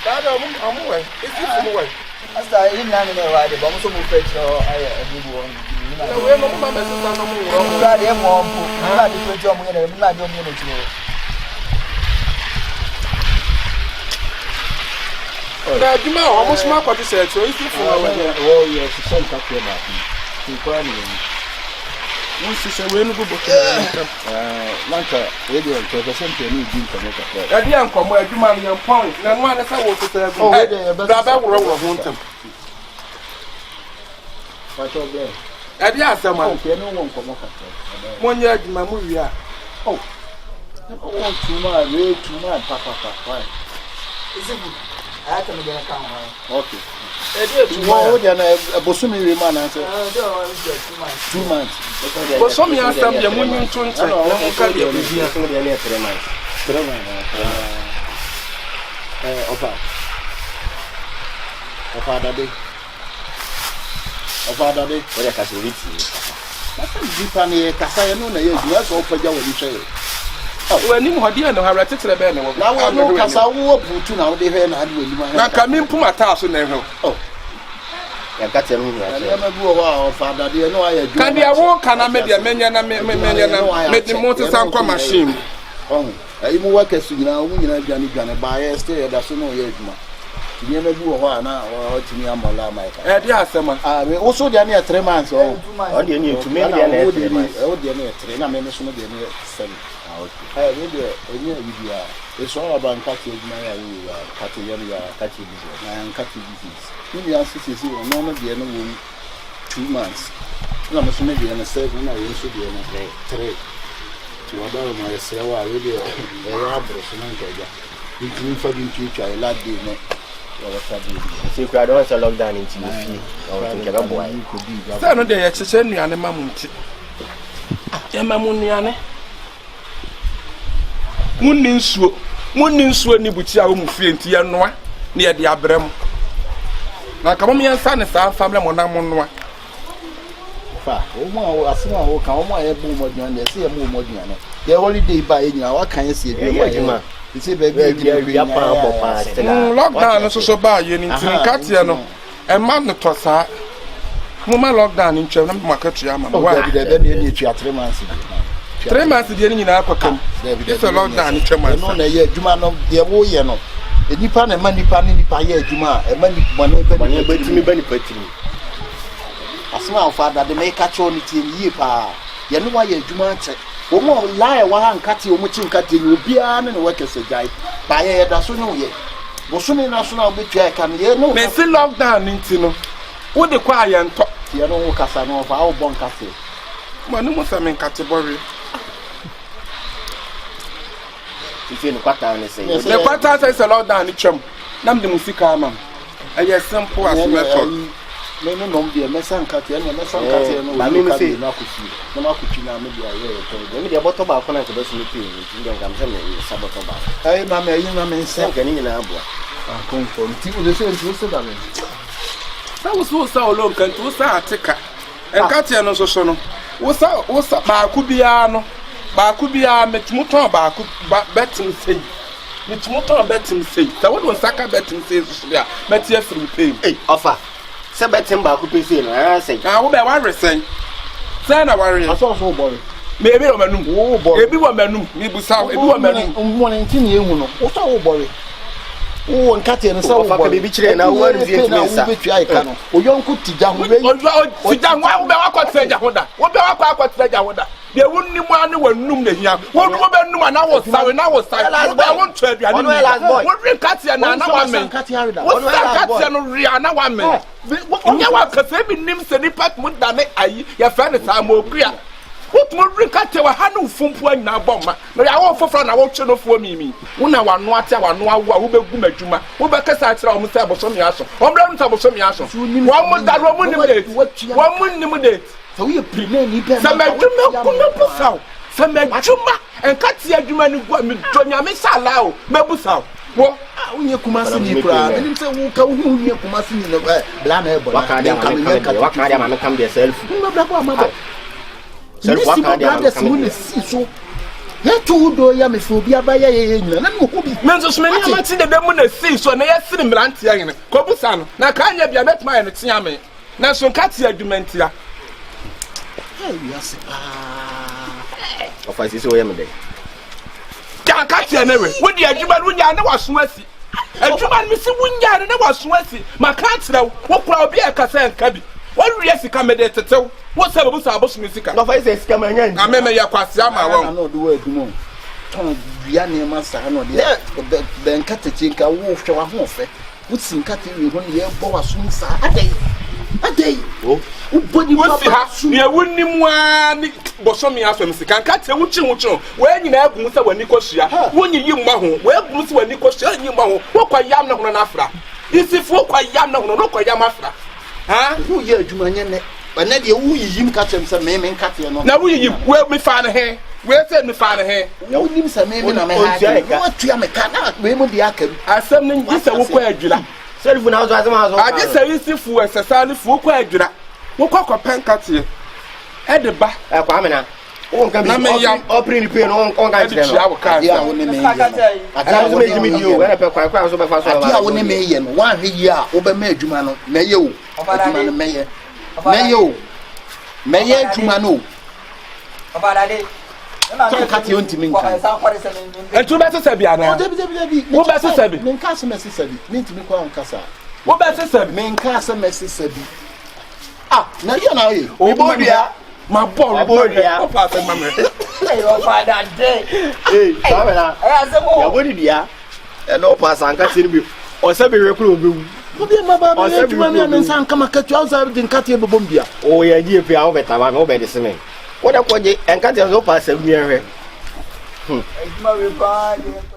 I'm away. It's away. I started in London, I did almost a fetch or I did one. We're no mamma, I'm glad I'm more. I'm glad you put your money in my community. You know, almost my party said so. If you oh, yes, some talking about me. Once you say, we're going to go Lanka, radio, to the same thing, you didn't connect. I didn't come where you money on point. Then one is I was to say, oh, but I won't them. What's all there? I did ask someone, no one come up. 1 year in my movie. Oh, too much, way too much, papa. Is it good? I can get a camera. Okay. More than a Bosumi man answer. 2 months. But some years, some young women to enter. I can't be a 3 months. 3 months. Of other day. What I can read you. That's a deep and a Casayano, you also for your way. When you had no harassed the band, now I know Casao put you now, they had now come in Pumatas in there. Oh, I got a room. I never go out, Father. Dear, no, I can be a walk, and I made a man and made the motorcycle machine. Oh, I work as you know, when you're going to buy a stay, that's no yet. You never do a while now, or to me, I'm a lama. Yes, I also the 3 months. Oh, you need to make a 3 months. Oh, the 3 months, I'm the 7. I really, it's all about catching my catching business. I am catching business. Maybe I see you no more the end 2 months. No, I'm maybe in a 7. I used to be in a 3 to about myself. I really a robber, so you for the future. I like the see, I don't want to lock down into the fee. I think a boy could be. I know they exercise me and a mammoth. Yamamuniane. Muninsu ni butia wo mfie ntia noa na ye de abrem na ka mo yansa ne sa family mo na mo noa fa o mo asema o kan o mo aye bu mo dwan de se ye mo mo dwan the holiday ba ye nyina wa kan se bi mo adwuma ise ba bi ya pa bo pa lockdown so ba ye ni tin katia no e ma no to sa mo ma lockdown ni ntwem na mo makatu ya ma wa de ni tua 3 months 3 months the any na akokam it's a lockdown in Chema no na ye adwuma no de wo ye no enipa na ma nipa ni nipa ye adwuma e ma nipa no betimi ba nipa timi asma of father de make catch on it ye pa ye no wa ye adwuma che wo mo lie wa han kate wo mo chi nkate ni obia ne work se jai ba ye da so no ye bo so me na so na obetua e kan ye no me see lockdown ntino wo de kwa ye nto ye no wo kasa no fa wo bon kase ma no mo sa me nkate bori if you quarter and say the quarter says a lot down in Chum. Nam the musica, ma'am. I guess simple as method. No, dear, Messan Catty, and Messan Catty, and I mean, say, no, could now maybe I will. Maybe a bottle about connect to those meeting. I'm telling you, Sabotoba. I am a young man, second in an abwa. I'm going for the same to that was so long and to start ticker. And Catty and also sono. What's up, Bacubiano? Bakubia metmuton baku betting say. Metmuton betting say. So what was Saka betting say? Metia free pay. Hey, offer. Say betting baku pay say. I say. I will be worried saying. Say na worry. I saw so boy. Maybe a man. Oh boy. Maybe one man. Maybe some. Maybe one man. Morning you know. What's our boy? Oh, and Catty and so baby children now. What is it? I can. Oh, young could Tijan. Tijan, what say Jahoda? What about say Jahoda? There wouldn't be one who knew the young. What woman knew and I was sorry, and I was sorry. I won't trade you. What ring Catty and another woman? What's that Catty and Rihanna woman? What can say in names and department that make your friend is a more clear. What more ring Catty or Hanu Fumpo now bomber? But I won't for fun, I won't show for me. When I want what I want, who will be Gumajuma, who be Cassat on Mutabo Somiaso, or Brown Tabo Somiaso. One more that one minute. So we pretend he can. Some Juma and Katia Juma Jonia Missala, Mabusau. What? When you come as in crowd, and say, who come as in the Blana, what can yourself? So what can you see so? na to do ya me fo bi aba ye nyina na mo ko bi me nso so me ni amati de dem na sei so na ye sini mrante ya hene ko busa no na ka anya bia betma ye no tia me na so nkate adumentia yes Of I see so yam day. Can catch your name. When the Ajuman Wunya never swessy. Ajuman missing Wunya never swessy. My can't know what will be a Cassan cabby. What yes, come there to tell. What's up with our bush music? Of I say, come again. I remember your Quasama. I don't know the word more. Tom Vianney Master, I know the NKATE3 wolf to a horse. Would sing cutting when the Yeboah soon saw a day. Oh, but you want to have near winning one. Bosomi afem se kan kate wuchi we nyina agum se wani kosia wonyi yimma ho we agum se wani kosia yimma ho wo kwa yam na hono na afra isifo kwa yam na hono no kwa yam afra ha wo ye adwuma nye ne na de wo yiyim katem se me nkate no na wo yiyim we me fa ne he we se me fa ne he wo nim se me na me ha wo tua me ka na we mu de aka asem ne ngi se wo kwa adwira Selfu na zo azama zo ade se isifu esesale fu kwa adwira wo kwa penkate Ede ba kwa amena on kan bi oprin pe no on kan tire no ya wo ne me ye ana zo meji mi dio na pe kwa so be fa so ya wo ne me ye no wa hwe yi a wo be ma adwuma no me ye o adwuma no me ye o me ye adwuma no Obalade so kati on timi nka entu be se sabi ana wo be se sabi me nka se me se sabi me ntimi kwa nkasa wo be se sabi me nka se me se sabi na ye na ye Yeboah my ball dia o pa se mama Hey, your father day. Sabela Yeboah dia e no pass anka siri bi o se be rekuru obewu obi ma ba me adwuma me nsa nka makatu outside the NKATE bobom bia o ye die pe a o betama o be de seme wo da ko je NKATE zo pass 7 year Eduma we pa